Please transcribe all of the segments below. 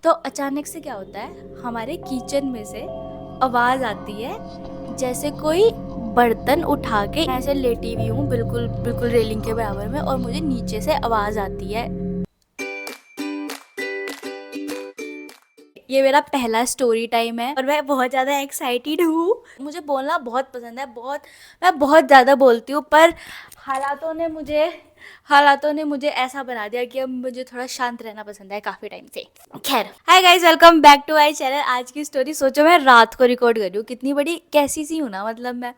तो अचानक से क्या होता है, हमारे किचन में से आवाज़ आती है जैसे कोई बर्तन उठा के, ऐसे लेटी हुई हूँ बिल्कुल बिल्कुल रेलिंग के बराबर में, और मुझे नीचे से आवाज़ आती है। ये मेरा पहला स्टोरी टाइम है और मैं बहुत ज़्यादा एक्साइटेड हूँ। मुझे बोलना बहुत पसंद है, मैं बहुत ज़्यादा बोलती हूँ, पर हालातों ने मुझे हालातों ने मुझे ऐसा बना दिया कि अब मुझे थोड़ा शांत रहना पसंद है काफ़ी टाइम से। खैर, hi guys, welcome back to my channel. आज की स्टोरी सोचो मैं रात को रिकॉर्ड कर रही हूँ, कितनी बड़ी कैसी सी हूँ ना, मतलब मैं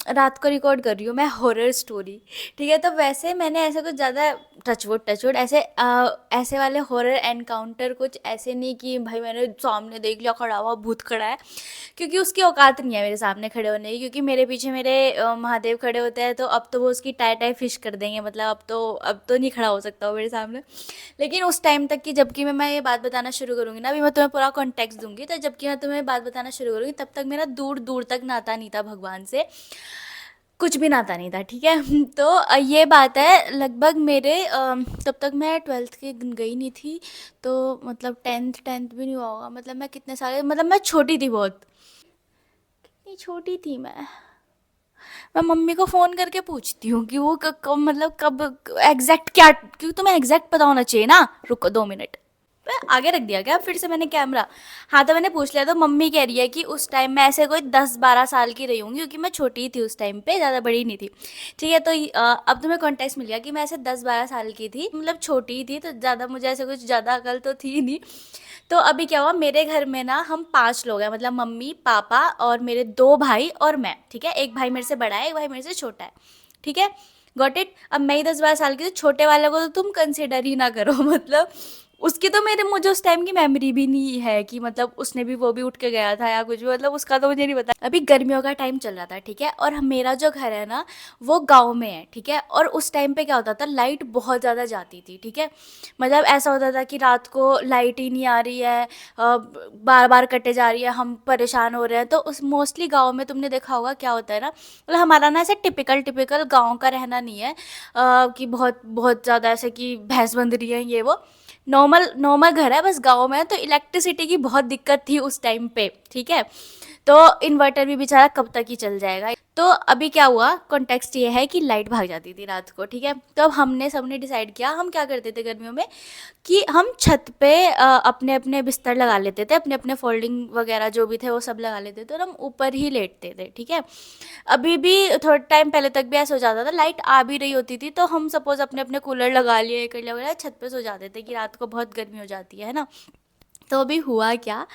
रात को रिकॉर्ड कर रही हूँ, मैं हॉरर स्टोरी। ठीक है, तो वैसे मैंने ऐसा कुछ ज़्यादा टचवुड ऐसे ऐसे वाले हॉरर एनकाउंटर कुछ ऐसे नहीं कि भाई मैंने सामने देख लिया खड़ा हुआ भूत खड़ा है, क्योंकि उसकी औकात नहीं है मेरे सामने खड़े होने की। क्योंकि मेरे पीछे मेरे महादेव खड़े होते हैं, तो अब तो वो उसकी टाई टाई फिश कर देंगे, मतलब अब तो नहीं खड़ा हो सकता वो मेरे सामने। लेकिन उस टाइम तक की, जबकि मैं ये बात बताना शुरू करूँगी ना, अभी मैं तुम्हें पूरा कॉन्टेक्स्ट दूंगी, तो जबकि मैं तुम्हें बात बताना शुरू करूँगी तब तक मेरा दूर दूर तक नाता नहीं था भगवान से, कुछ भी नाता नहीं था। ठीक है तो ये बात है लगभग मेरे तब तक मैं ट्वेल्थ के गई नहीं थी, तो मतलब टेंथ टेंथ भी नहीं हुआ होगा, मतलब मैं कितने साल, मतलब मैं छोटी थी बहुत, कितनी छोटी थी मैं मम्मी को फ़ोन करके पूछती हूँ कि वो मतलब कब एग्जैक्ट क्या, क्योंकि तुम्हें एग्जैक्ट पता होना चाहिए ना। रुको 2 मिनट, मैं आगे रख दिया क्या फिर से मैंने कैमरा। हाँ, तो मैंने पूछ लिया, तो मम्मी कह रही है कि उस टाइम मैं ऐसे कोई 10-12 साल की रही होंगी, क्योंकि मैं छोटी ही थी उस टाइम पे, ज़्यादा बड़ी नहीं थी। ठीक है, तो अब तुम्हें कॉन्टेक्स्ट मिल गया कि मैं ऐसे 10-12 साल की थी, मतलब छोटी ही थी, तो ज़्यादा मुझे ऐसे कुछ ज़्यादा अकल तो थी नहीं। तो अभी क्या हुआ, मेरे घर में ना हम 5 लोग हैं, मतलब मम्मी पापा और मेरे 2 भाई और मैं। ठीक है, एक भाई मेरे से बड़ा है, एक भाई मेरे से छोटा है। ठीक है, गॉट इट। अब मैं ही 10-12 साल की, तो छोटे वाले को तो तुम कंसिडर ही ना करो मतलब उसकी तो मेरे मुझे उस टाइम की मेमोरी भी नहीं है कि मतलब उसने भी वो भी उठ के गया था या कुछ भी, मतलब उसका तो मुझे नहीं पता। अभी गर्मियों का टाइम चल रहा था, ठीक है, और मेरा जो घर है ना वो गांव में है। ठीक है, और उस टाइम पे क्या होता था, लाइट बहुत ज़्यादा जाती थी। ठीक है, मतलब ऐसा होता था कि रात को लाइट ही नहीं आ रही है, बार बार कटे जा रही है, हम परेशान हो रहे हैं। तो उस मोस्टली गाँव में तुमने देखा होगा क्या होता है ना, मतलब हमारा ना ऐसे टिपिकल टिपिकल गाँव का रहना नहीं है, कि बहुत बहुत ज़्यादा ऐसे कि भैंस बंध रही है ये वो। नॉर्मल नॉर्मल घर है, बस गाँव में है, तो इलेक्ट्रिसिटी की बहुत दिक्कत थी उस टाइम पे। ठीक है, तो इन्वर्टर भी बेचारा कब तक ही चल जाएगा। तो अभी क्या हुआ, कॉन्टेक्स्ट ये है कि लाइट भाग जाती थी रात को। ठीक है, तो अब हमने सबने डिसाइड किया, हम क्या करते थे गर्मियों में कि हम छत पे अपने अपने बिस्तर लगा लेते थे, अपने अपने फोल्डिंग वगैरह जो भी थे वो सब लगा लेते थे, और हम ऊपर ही लेटते थे। ठीक है, अभी भी थोड़ा टाइम पहले तक भी ऐसा हो जाता था, लाइट आ भी रही होती थी तो हम सपोज अपने अपने कूलर लगा लिए कर लिया वगैरह, छत पे सो जाते थे कि रात को बहुत गर्मी हो जाती है ना। तो अभी हुआ क्या,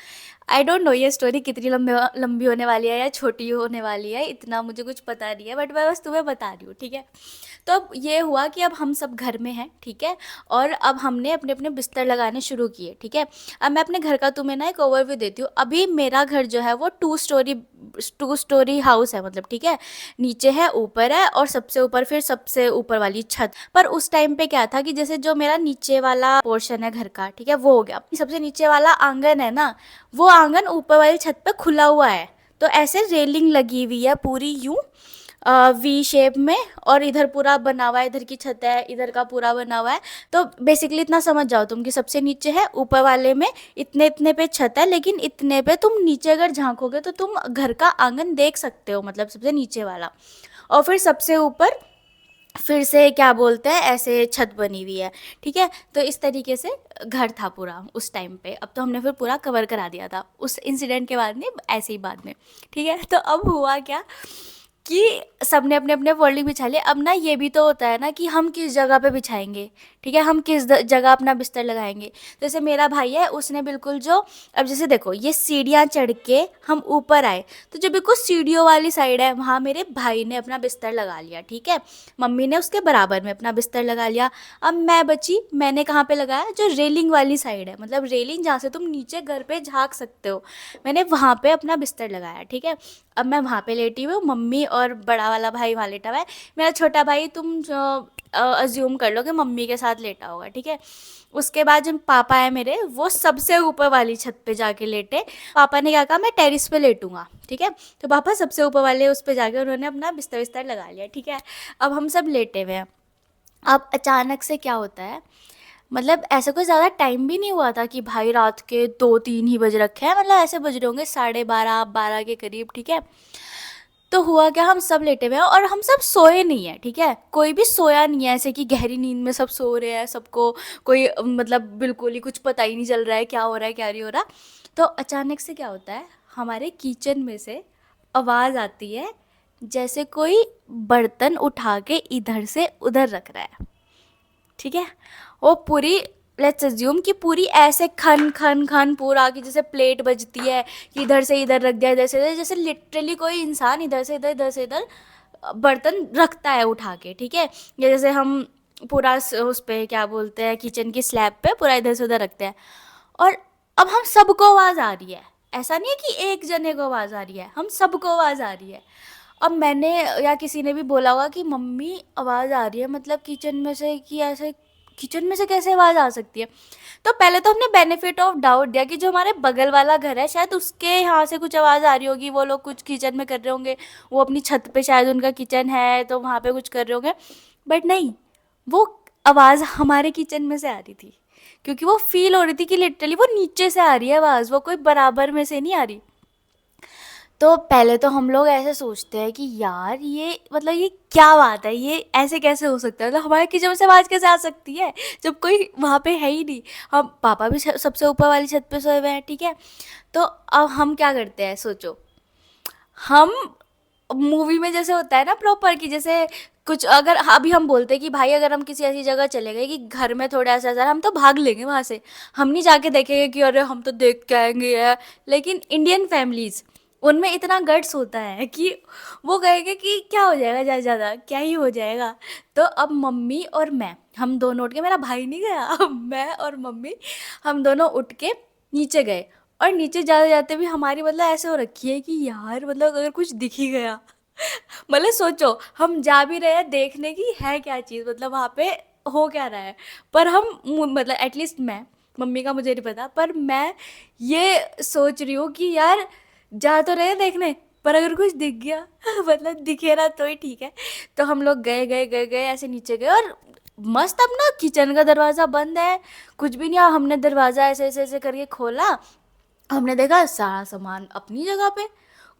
आई डोंट नो ये स्टोरी कितनी लंबी लंबी होने वाली है या छोटी होने वाली है, इतना मुझे कुछ पता नहीं है, बट मैं बस तुम्हें बता रही हूँ। ठीक है, तो अब ये हुआ कि अब हम सब घर में हैं। ठीक है, और अब हमने अपने अपने बिस्तर लगाने शुरू किए। ठीक है, अब मैं अपने घर का तुम्हें ना एक ओवरव्यू देती हूँ। अभी मेरा घर जो है वो टू स्टोरी हाउस है, मतलब ठीक है, नीचे है ऊपर है और सबसे ऊपर फिर सबसे ऊपर वाली छत पर। उस टाइम पे क्या था कि जैसे जो मेरा नीचे वाला पोर्शन है घर का, ठीक है, वो हो गया, सबसे नीचे वाला आंगन है ना, वो आंगन ऊपर वाली छत पे खुला हुआ है, तो ऐसे रेलिंग लगी हुई है पूरी यूं वी शेप में, और इधर पूरा बना हुआ है, इधर की छत है, इधर का पूरा बना हुआ है। तो बेसिकली इतना समझ जाओ तुम कि सबसे नीचे है, ऊपर वाले में इतने इतने पे छत है, लेकिन इतने पे तुम नीचे अगर झांकोगे तो तुम घर का आंगन देख सकते हो, मतलब सबसे नीचे वाला। और फिर सबसे ऊपर फिर से क्या बोलते हैं, ऐसे छत बनी हुई है। ठीक है, तो इस तरीके से घर था पूरा उस टाइम पे। अब तो हमने फिर पूरा कवर करा दिया था उस इंसिडेंट के बाद में, ऐसे ही बाद में। ठीक है, तो अब हुआ क्या कि सबने अपने अपने फोल्डिंग बिछा लिए। अब ना ये भी तो होता है ना कि हम किस जगह पे बिछाएंगे, ठीक है, हम किस जगह अपना बिस्तर लगाएंगे। जैसे मेरा भाई है, उसने बिल्कुल जो, अब जैसे देखो ये सीढ़ियाँ चढ़ के हम ऊपर आए, तो जो बिल्कुल सीढ़ियों वाली साइड है वहाँ मेरे भाई ने अपना बिस्तर लगा लिया। ठीक है, मम्मी ने उसके बराबर में अपना बिस्तर लगा लिया। अब मैं बची, मैंने कहाँ पे लगाया, जो रेलिंग वाली साइड है, मतलब रेलिंग जहाँ से तुम नीचे घर पे झाँक सकते हो, मैंने वहाँ पे अपना बिस्तर लगाया। ठीक है, अब मैं वहाँ पे लेटी हुई हूँ, मम्मी और बड़ा वाला भाई वहाँ लेटा हुआ है, मेरा छोटा भाई तुम अज्यूम कर लो कि मम्मी के साथ लेटा होगा। ठीक है, उसके बाद जब पापा है मेरे, वो सबसे ऊपर वाली छत पे जाके लेटे। पापा ने क्या कहा, मैं टेरिस पे लेटूंगा। ठीक है, तो पापा सबसे ऊपर वाले उस पे जाके उन्होंने अपना बिस्तर विस्तर लगा लिया। ठीक है, अब हम सब लेटे हुए हैं। अब अचानक से क्या होता है, मतलब ऐसा कोई ज़्यादा टाइम भी नहीं हुआ था कि भाई रात के 2-3 ही बज रखे हैं, मतलब ऐसे बज रहे होंगे 12:30 12 के करीब, ठीक है। तो हुआ क्या, हम सब लेटे हुए हैं और हम सब सोए नहीं है, ठीक है, कोई भी सोया नहीं है, ऐसे कि गहरी नींद में सब सो रहे हैं, सबको कोई मतलब बिल्कुल ही कुछ पता ही नहीं चल रहा है क्या हो रहा है क्या नहीं हो रहा। तो अचानक से क्या होता है, हमारे किचन में से आवाज़ आती है जैसे कोई बर्तन उठा के इधर से उधर रख रहा है, ठीक है। वो पूरी, लेट्स अज्यूम कि पूरी ऐसे खन खन खन पूरा कि जैसे प्लेट बजती है कि इधर से इधर रख दिया, इधर से इधर, जैसे लिटरली कोई इंसान इधर से इधर बर्तन रखता है उठा के, ठीक है। या जैसे हम पूरा उस पे क्या बोलते हैं, किचन की स्लैब पे पूरा इधर से उधर रखते हैं। और अब हम सबको आवाज़ आ रही है, ऐसा नहीं है कि एक जने को आवाज़ आ रही है, हम सबको आवाज़ आ रही है। अब मैंने या किसी ने भी बोला होगा कि मम्मी आवाज़ आ रही है मतलब किचन में से, कि ऐसे किचन में से कैसे आवाज़ आ सकती है। तो पहले तो हमने बेनिफिट ऑफ डाउट दिया कि जो हमारे बगल वाला घर है शायद उसके यहाँ से कुछ आवाज़ आ रही होगी, वो लोग कुछ किचन में कर रहे होंगे, वो अपनी छत पे शायद उनका किचन है तो वहाँ पे कुछ कर रहे होंगे। बट नहीं, वो आवाज़ हमारे किचन में से आ रही थी, क्योंकि वो फील हो रही थी कि लिटरली वो नीचे से आ रही है आवाज़, वो कोई बराबर में से नहीं आ रही। तो पहले तो हम लोग ऐसे सोचते हैं कि यार ये मतलब ये क्या बात है, ये ऐसे कैसे हो सकता है, मतलब हमारे किचन में से आवाज़ कैसे आ सकती है जब कोई वहाँ पे है ही नहीं। हम पापा भी सबसे ऊपर वाली छत पे सोए हुए हैं, ठीक है। तो अब हम क्या करते हैं, सोचो, हम मूवी में जैसे होता है ना प्रॉपर कि जैसे कुछ अगर अभी हम बोलते हैं कि भाई अगर हम किसी ऐसी जगह चले गए कि घर में थोड़ा ऐसा ऐसा, हम तो भाग लेंगे वहाँ से, हम नहीं जाके देखेंगे कि अरे हम तो देख के आएंगे यार। लेकिन इंडियन फैमिलीज, उनमें इतना गट्स होता है कि वो कहेंगे कि क्या हो जाएगा, ज़्यादा ज़्यादा क्या ही हो जाएगा। तो अब मम्मी और मैं, हम दोनों उठ के, मेरा भाई नहीं गया मैं और मम्मी, हम दोनों उठ के नीचे गए। और नीचे जाते जाते भी हमारी मतलब ऐसे हो रखी है कि यार मतलब अगर कुछ दिख ही गया मतलब सोचो, हम जा भी रहे हैं देखने की है क्या चीज़, मतलब वहाँ पे हो क्या रहा है, पर हम मतलब एटलीस्ट मैं, मम्मी का मुझे नहीं पता, पर मैं ये सोच रही हूँ कि यार जा तो रहे हैं देखने, पर अगर कुछ दिख गया मतलब दिखे ना तो ही ठीक है। तो हम लोग गए गए गए गए ऐसे नीचे गए, और मस्त अपना किचन का दरवाज़ा बंद है, कुछ भी नहीं। हमने दरवाज़ा ऐसे ऐसे ऐसे करके खोला, हमने देखा सारा सामान अपनी जगह पे,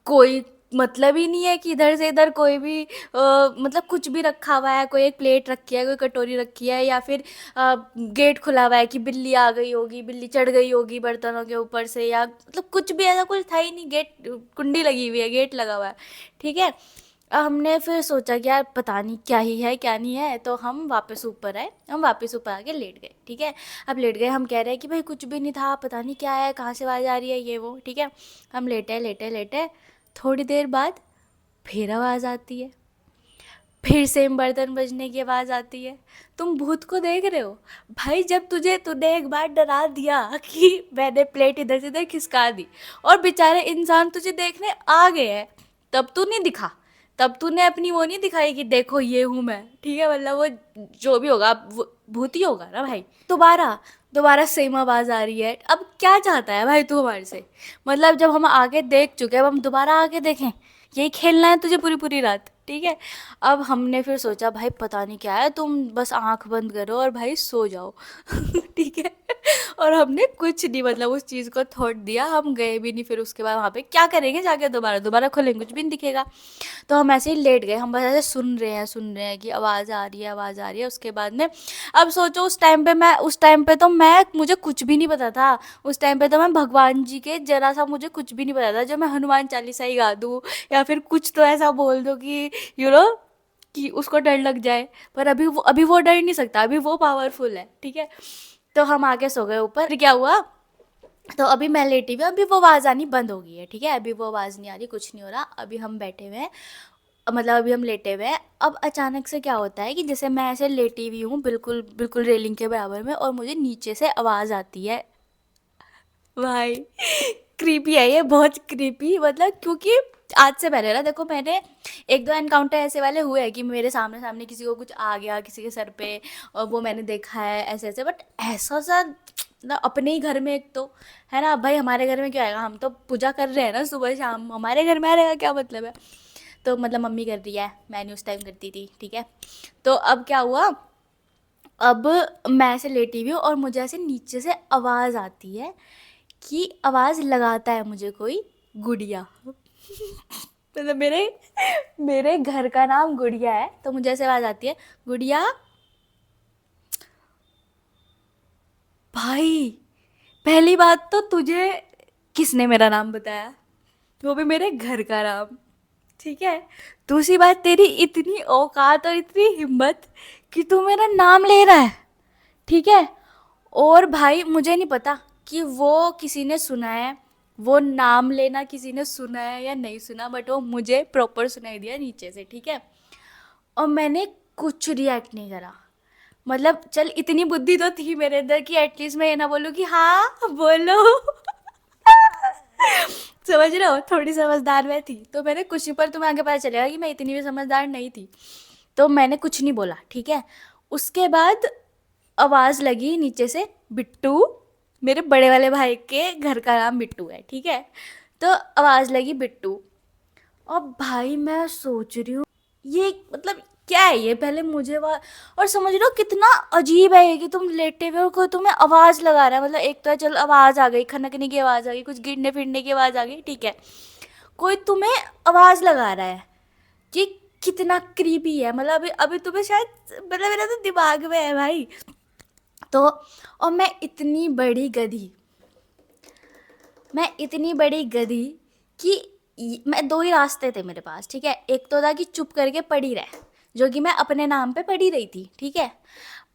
कोई मतलब ही नहीं है कि इधर से इधर कोई भी मतलब कुछ भी रखा हुआ है, कोई एक प्लेट रखी है, कोई कटोरी रखी है, या फिर गेट खुला हुआ है कि बिल्ली आ गई होगी, बिल्ली चढ़ गई होगी बर्तनों के ऊपर से, या मतलब कुछ भी ऐसा कुछ था ही नहीं। गेट, कुंडी लगी हुई है, गेट लगा हुआ है, ठीक है। हमने फिर सोचा कि यार पता नहीं क्या ही है क्या नहीं है, तो हम वापस ऊपर आए, हम वापस ऊपर आके लेट गए, ठीक है। अब लेट गए, हम कह रहे हैं कि भाई कुछ भी नहीं था, पता नहीं क्या है, कहाँ से आवाज़ आ रही है, ये वो, ठीक है। हम लेटे लेटे लेटे, थोड़ी देर बाद फिर आवाज़ आती है, फिर सेम बर्तन बजने की आवाज़ आती है। तुम भूत को देख रहे हो भाई, जब तूने एक बार डरा दिया कि मैंने प्लेट इधर से इधर खिसका दी, और बेचारे इंसान तुझे देखने आ गए हैं, तब तू नहीं दिखा, तब तूने अपनी वो नहीं दिखाई कि देखो ये हूँ मैं, ठीक है। मतलब वो जो भी होगा वो भूत ही होगा ना भाई। दोबारा दोबारा सेम आवाज़ आ रही है, अब क्या चाहता है भाई तू हमारे से, मतलब जब हम आगे देख चुके हैं अब हम दोबारा आगे देखें, यही खेलना है तुझे पूरी पूरी रात, ठीक है। अब हमने फिर सोचा भाई पता नहीं क्या है, तुम बस आंख बंद करो और भाई सो जाओ ठीक है। और हमने कुछ नहीं मतलब उस चीज़ को थॉट दिया, हम गए भी नहीं फिर उसके बाद वहाँ पे, क्या करेंगे जाके, दोबारा दोबारा खोलेंगे कुछ भी नहीं दिखेगा। तो हम ऐसे ही लेट गए, हम बस ऐसे सुन रहे हैं कि आवाज़ आ रही है आवाज़ आ रही है। उसके बाद में अब सोचो उस टाइम पे तो मैं मुझे कुछ भी नहीं पता था, उस टाइम पे तो मैं भगवान जी के जरा सा मुझे कुछ भी नहीं पता था, जो मैं हनुमान चालीसा ही गा दूँ या फिर कुछ तो ऐसा बोल दो कि यू नो कि उसको डर लग जाए। पर अभी वो डर नहीं सकता, अभी वो पावरफुल है, ठीक है। तो हम आके सो गए ऊपर। फिर क्या हुआ, तो अभी मैं लेटी हुई हूँ, अभी वो आवाज़ आनी बंद हो गई है, ठीक है, अभी वो आवाज़ नहीं आ रही, कुछ नहीं हो रहा, अभी हम बैठे हुए हैं, मतलब अभी हम लेटे हुए हैं। अब अचानक से क्या होता है कि जैसे मैं ऐसे लेटी हुई हूँ बिल्कुल बिल्कुल रेलिंग के बराबर में, और मुझे नीचे से आवाज़ आती है भाई। क्रीपी है ये, बहुत क्रीपी, मतलब क्योंकि आज से पहले ना देखो मैंने एक दो एनकाउंटर ऐसे वाले हुए हैं कि मेरे सामने सामने किसी को कुछ आ गया किसी के सर पे, और वो मैंने देखा है ऐसे ऐसे, बट ऐसा सा ना अपने ही घर में, एक तो है ना, अब भाई हमारे घर में क्या आएगा, हम तो पूजा कर रहे हैं ना सुबह शाम, हमारे घर में आ रहेगा क्या मतलब है। तो मतलब मम्मी कर रही है, मैं नहीं उस टाइम करती थी, ठीक है। तो अब क्या हुआ, अब मैं ऐसे लेटी हुई हूँ और मुझे ऐसे नीचे से आवाज़ आती है कि आवाज़ लगाता है मुझे कोई गुड़िया। मतलब मेरे घर का नाम गुड़िया है, तो मुझे ऐसे आवाज़ आती है, गुड़िया। भाई पहली बात तो तुझे किसने मेरा नाम बताया, वो भी मेरे घर का नाम, ठीक है। दूसरी बात, तेरी इतनी औकात और इतनी हिम्मत कि तू मेरा नाम ले रहा है, ठीक है। और भाई मुझे नहीं पता कि वो किसी ने सुना है, वो नाम लेना किसी ने सुना है या नहीं सुना, बट वो मुझे प्रॉपर सुनाई दिया नीचे से, ठीक है। और मैंने कुछ रिएक्ट नहीं करा। मतलब चल इतनी बुद्धि तो थी मेरे अंदर कि एटलीस्ट मैं ये ना बोलूँ कि हाँ बोलो। समझ रहे हो, थोड़ी समझदार मैं थी, तो मैंने कुछ नहीं, पर तुम्हें आगे पता चलेगा कि मैं इतनी भी समझदार नहीं थी। तो मैंने कुछ नहीं बोला, ठीक है। उसके बाद आवाज़ लगी नीचे से, बिट्टू। मेरे बड़े वाले भाई के घर का नाम बिट्टू है, ठीक है। तो आवाज़ लगी बिट्टू। अब भाई मैं सोच रही हूँ ये मतलब क्या है ये, पहले मुझे और समझ लो कितना अजीब है ये कि तुम लेटे हुए हो, कोई तुम्हें आवाज़ लगा रहा है। मतलब एक तो चल आवाज़ आ गई, खनकने की आवाज़ आ गई, कुछ गिरने फिरने की आवाज़ आ गई, ठीक है। कोई तुम्हें आवाज़ लगा रहा है, कि कितना क्रीपी है। मतलब अभी अभी तुम्हें शायद, मतलब मेरा तो दिमाग में है भाई। तो और मैं इतनी बड़ी गधी कि मैं दो ही रास्ते थे मेरे पास, ठीक है। एक तो था कि चुप करके पड़ी रहे, जो कि मैं अपने नाम पे पड़ी रही थी, ठीक है।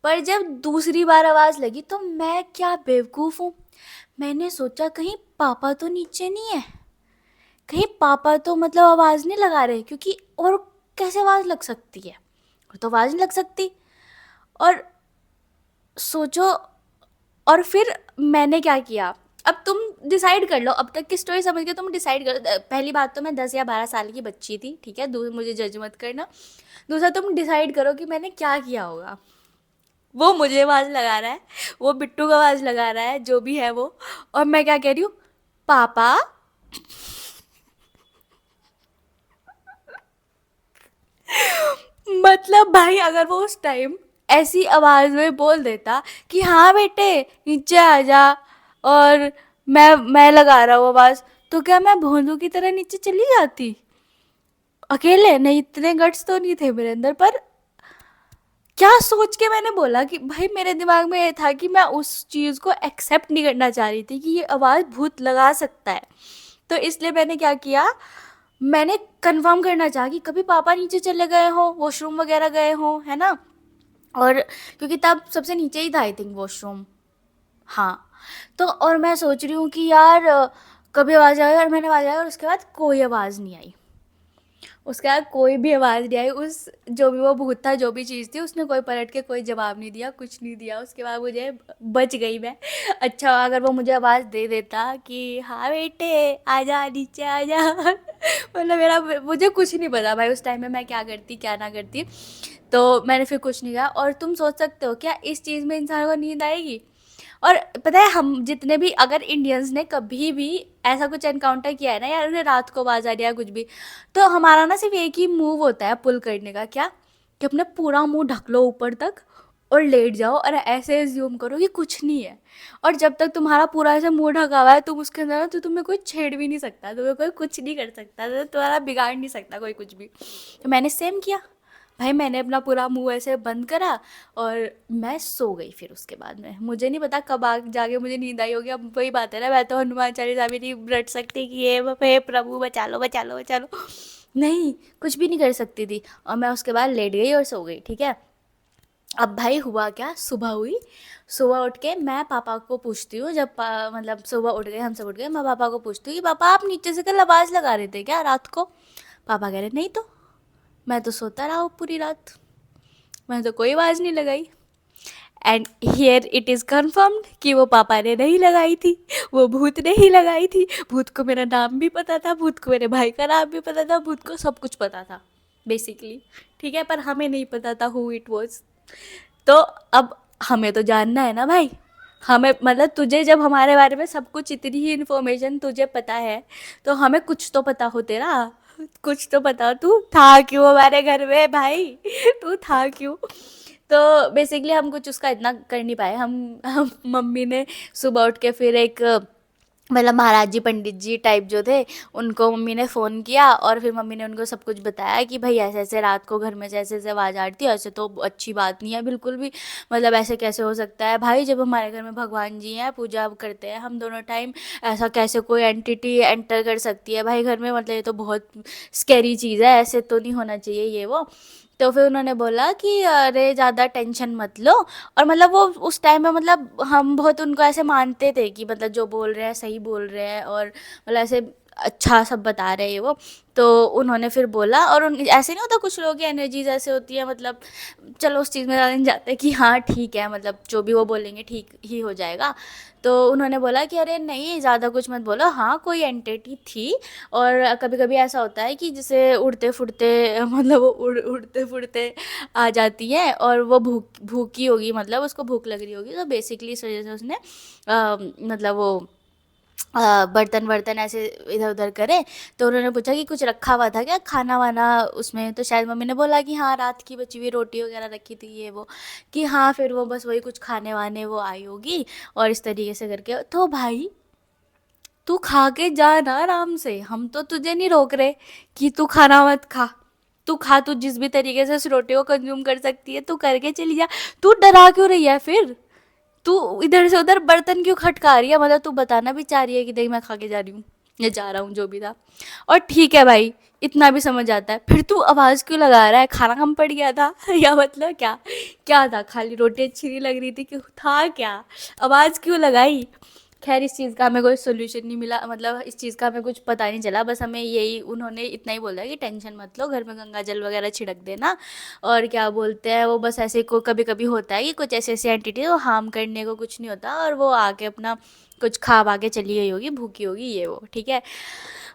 पर जब दूसरी बार आवाज़ लगी तो मैं क्या बेवकूफ़ हूँ, मैंने सोचा कहीं पापा तो नीचे नहीं है, कहीं पापा तो मतलब आवाज़ नहीं लगा रहे, क्योंकि और कैसे आवाज़ लग सकती है, और तो आवाज़ नहीं लग सकती। और सोचो, और फिर मैंने क्या किया, अब तुम डिसाइड कर लो, अब तक की स्टोरी समझ के तुम डिसाइड कर लो। पहली बात तो मैं 10 या 12 साल की बच्ची थी, ठीक है, मुझे जज मत करना। दूसरा तुम डिसाइड करो कि मैंने क्या किया होगा। वो मुझे आवाज़ लगा रहा है, वो बिट्टू का आवाज़ लगा रहा है, जो भी है वो, और मैं क्या कह रही हूँ, पापा। मतलब भाई अगर वो उस टाइम ऐसी आवाज़ में बोल देता कि हाँ बेटे नीचे आ जा, और मैं लगा रहा हूँ आवाज़, तो क्या मैं भोंदू की तरह नीचे चली जाती अकेले? नहीं, इतने गट्स तो नहीं थे मेरे अंदर। पर क्या सोच के मैंने बोला कि भाई, मेरे दिमाग में ये था कि मैं उस चीज़ को एक्सेप्ट नहीं करना चाह रही थी कि ये आवाज़ भूत लगा सकता है। तो इसलिए मैंने क्या किया, मैंने कंफर्म करना चाहा कि कभी पापा नीचे चले गए हो, वॉशरूम वगैरह गए हो, है ना। और क्योंकि तब सबसे नीचे ही था आई थिंक वॉशरूम, हाँ। तो और मैं सोच रही हूँ कि यार कभी आवाज़ आई, और मैंने आवाज़ आई और उसके बाद कोई आवाज़ नहीं आई। उसके बाद कोई भी आवाज़ नहीं आई। उस जो भी वो भूत था, जो भी चीज़ थी, उसने कोई पलट के कोई जवाब नहीं दिया, कुछ नहीं दिया। उसके बाद मुझे बच गई मैं। अच्छा अगर वो मुझे आवाज़ दे देता कि हाँ बेटे आजा नीचे आजा। मतलब मेरा, मुझे कुछ नहीं पता भाई उस टाइम में मैं क्या करती क्या ना करती। तो मैंने फिर कुछ नहीं कहा। और तुम सोच सकते हो क्या इस चीज़ में इंसान को नींद आएगी? और पता है, हम जितने भी अगर इंडियंस ने कभी भी ऐसा कुछ एनकाउंटर किया है ना, या उन्हें रात को आवाज़ आ रही है कुछ भी, तो हमारा ना सिर्फ एक ही मूव होता है पुल करने का, क्या, कि अपना पूरा मुंह ढक लो ऊपर तक और लेट जाओ और ऐसे एज्यूम करो कि कुछ नहीं है। और जब तक तुम्हारा पूरा ऐसे मुंह ढका हुआ है तुम उसके अंदर ना, तो तुम्हें कोई छेड़ भी नहीं सकता, तुम्हें कोई कुछ नहीं कर सकता, तो तुम्हारा बिगाड़ नहीं सकता कोई कुछ भी। तो मैंने सेम किया भाई, मैंने अपना पूरा मुंह ऐसे बंद करा और मैं सो गई। फिर उसके बाद में मुझे नहीं पता कब जाके मुझे नींद आई होगी। अब वही बात है ना, मैं तो हनुमान चालीसा भी नहीं रट सकती कि हे प्रभु बचा लो बचा लो बचा लो, नहीं कुछ भी नहीं कर सकती थी। और मैं उसके बाद लेट गई और सो गई, ठीक है। अब भाई हुआ क्या, सुबह हुई, सुबह उठ के मैं पापा को पूछती हूँ, जब मतलब सुबह उठ गए, हम सब उठ गए, मैं पापा को पूछती हूँ कि पापा आप नीचे से कल आवाज़ लगा रहे थे क्या रात को? पापा कह रहे नहीं तो, मैं तो सोता रहा हूँ पूरी रात, मैंने तो कोई आवाज़ नहीं लगाई। And here it is confirmed कि वो पापा ने नहीं लगाई थी, वो भूत ने ही लगाई थी। भूत को मेरा नाम भी पता था, भूत को मेरे भाई का नाम भी पता था, भूत को सब कुछ पता था बेसिकली, ठीक है। पर हमें नहीं पता था हु इट वॉज। तो अब हमें तो जानना है ना भाई, हमें मतलब तुझे जब हमारे बारे में सब कुछ, इतनी ही इन्फॉर्मेशन तुझे पता है, तो हमें कुछ तो पता हो तेरा, कुछ तो पता हो। तू था क्यों हमारे घर में भाई, तू था क्यों? तो बेसिकली हम कुछ उसका इतना कर नहीं पाए। हम मम्मी ने सुबह उठ के फिर एक मतलब महाराज जी पंडित जी टाइप जो थे, उनको मम्मी ने फ़ोन किया और फिर मम्मी ने उनको सब कुछ बताया कि भाई ऐसे ऐसे रात को घर में से ऐसे ऐसे आवाज़ आ रही थी, ऐसे तो अच्छी बात नहीं है बिल्कुल भी, मतलब ऐसे कैसे हो सकता है भाई, जब हमारे घर में भगवान जी हैं, पूजा करते हैं हम दोनों टाइम, ऐसा कैसे कोई एंटिटी एंटर कर सकती है भाई घर में, मतलब ये तो बहुत स्कैरी चीज़ है, ऐसे तो नहीं होना चाहिए ये वो। तो फिर उन्होंने बोला कि अरे ज़्यादा टेंशन मत लो। और मतलब वो उस टाइम में मतलब हम बहुत उनको ऐसे मानते थे कि मतलब जो बोल रहे हैं सही बोल रहे हैं, और मतलब ऐसे अच्छा सब बता रहे हैं वो। तो उन्होंने फिर बोला, और उन ऐसे नहीं होता, कुछ लोगों की एनर्जीज ऐसे होती है, मतलब चलो उस चीज़ में ज़्यादा नहीं जाते कि हाँ ठीक है, मतलब जो भी वो बोलेंगे ठीक ही हो जाएगा। तो उन्होंने बोला कि अरे नहीं ज़्यादा कुछ मत बोलो, हाँ कोई एंटिटी थी, और कभी कभी ऐसा होता है कि जैसे उड़ते फुड़ते मतलब वो उड़ते फुड़ते आ जाती है, और वो भूखी होगी, मतलब उसको भूख लग रही होगी, तो बेसिकली इस वजह से उसने मतलब वो बर्तन वर्तन ऐसे इधर उधर करे। तो उन्होंने पूछा कि कुछ रखा हुआ था क्या खाना वाना उसमें, तो शायद मम्मी ने बोला कि हाँ रात की बची हुई रोटी वगैरह रखी थी ये वो, कि हाँ फिर वो बस वही कुछ खाने वाने वो आई होगी, और इस तरीके से करके। तो भाई तू खा के जा ना आराम से, हम तो तुझे नहीं रोक रहे कि तू खाना मत खा, तू खा, तू जिस भी तरीके से उस रोटी को कंज्यूम कर सकती है तू करके चली जा। तू डरा क्यों रही है फिर, तू इधर से उधर बर्तन क्यों खटका रही है, मतलब तू बताना भी चाह रही है कि देख मैं खा के जा रही हूँ या जा रहा हूँ जो भी था। और ठीक है भाई, इतना भी समझ आता है, फिर तू आवाज़ क्यों लगा रहा है, खाना कम पड़ गया था या मतलब क्या, क्या था, खाली रोटी अच्छी नहीं लग रही थी कि था क्या, आवाज़ क्यों लगाई। खैर इस चीज़ का हमें कोई सोल्यूशन नहीं मिला, मतलब इस चीज़ का हमें कुछ पता नहीं चला, बस हमें यही उन्होंने इतना ही बोला कि टेंशन मत लो, घर में गंगा जल वगैरह छिड़क देना। और क्या बोलते हैं वो, बस ऐसे को कभी कभी होता है कि कुछ ऐसे ऐसे एंटिटी वो हार्म करने को कुछ नहीं होता, और वो आके अपना कुछ खा पा के चली गई होगी, भूखी होगी ये वो, ठीक है।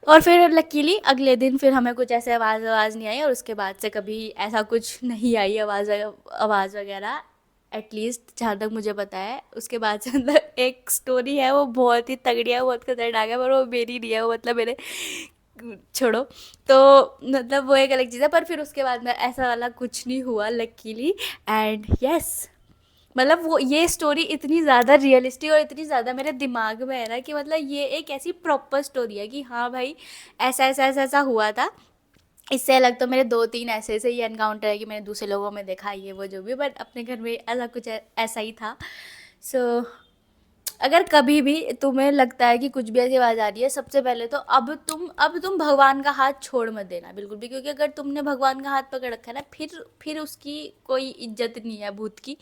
और फिर लकीली अगले दिन फिर हमें कुछ ऐसे आवाज़ आवाज़ नहीं आई, और उसके बाद से कभी ऐसा कुछ नहीं आई आवाज़ आवाज़ वगैरह, एटलीस्ट जहाँ तक मुझे पता है। उसके बाद से मतलब एक स्टोरी है वो बहुत ही तगड़ी है, बहुत खतरनाक है, पर वो मेरी नहीं है, वो मतलब मेरे छोड़ो। तो मतलब वो एक अलग चीज़ है, पर फिर उसके बाद में ऐसा वाला कुछ नहीं हुआ लकीली। एंड यस, मतलब वो ये स्टोरी इतनी ज़्यादा रियलिस्टिक और इतनी ज़्यादा मेरे दिमाग में है ना, कि मतलब ये एक ऐसी प्रॉपर स्टोरी है कि हाँ भाई ऐसा ऐसा ऐसा ऐसा हुआ था। इससे अलग तो मेरे 2-3 ऐसे ऐसे ही एनकाउंटर है कि मैंने दूसरे लोगों में देखा ये वो जो भी, बट अपने घर में ऐसा कुछ ऐसा ही था। सो अगर कभी भी तुम्हें लगता है कि कुछ भी ऐसी आवाज़ आ रही है, सबसे पहले तो अब तुम भगवान का हाथ छोड़ मत देना बिल्कुल भी, क्योंकि अगर तुमने भगवान का हाथ पकड़ रखा है ना, फिर उसकी कोई इज्जत नहीं है भूत की,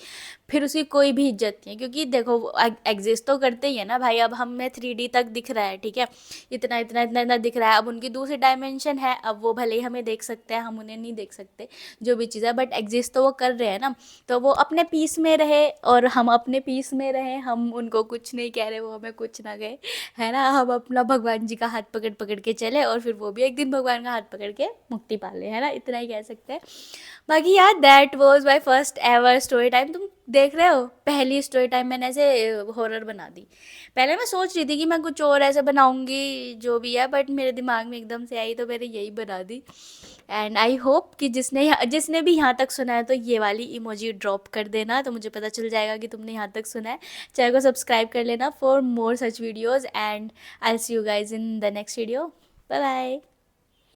फिर उसकी कोई भी इज्जत नहीं है, क्योंकि देखो एग्जिस्ट तो करते ही है ना भाई। अब हमें 3D तक दिख रहा है, ठीक है, इतना इतना इतना इतना दिख रहा है, अब उनकी दूसरी डायमेंशन है, अब वो भले ही हमें देख सकते हैं, हम उन्हें नहीं देख सकते, जो भी चीज़ है, बट एग्जिस्ट तो वो कर रहे हैं ना। तो वो अपने पीस में रहे और हम अपने पीस में रहे, हम उनको कुछ नहीं कह रहे, वो हमें कुछ ना कहे, है ना। हम अपना भगवान जी का हाथ पकड़ पकड़ के चले, और फिर वो भी एक दिन भगवान का हाथ पकड़ के मुक्ति पा ले, है ना, इतना ही कह सकते हैं। बाकी यार that was my first ever story time. तुम देख रहे हो, पहली स्टोरी टाइम मैंने ऐसे हॉरर बना दी। पहले मैं सोच रही थी कि मैं कुछ और ऐसे बनाऊंगी जो भी है, बट मेरे दिमाग में एकदम से आई तो मैंने यही बना दी। एंड आई होप कि जिसने भी यहाँ तक सुना है तो ये वाली इमोजी ड्रॉप कर देना, तो मुझे पता चल जाएगा कि तुमने यहाँ तक सुना है। चैनल को सब्सक्राइब कर लेना for more such videos, and I see you guys in the next video. Bye bye.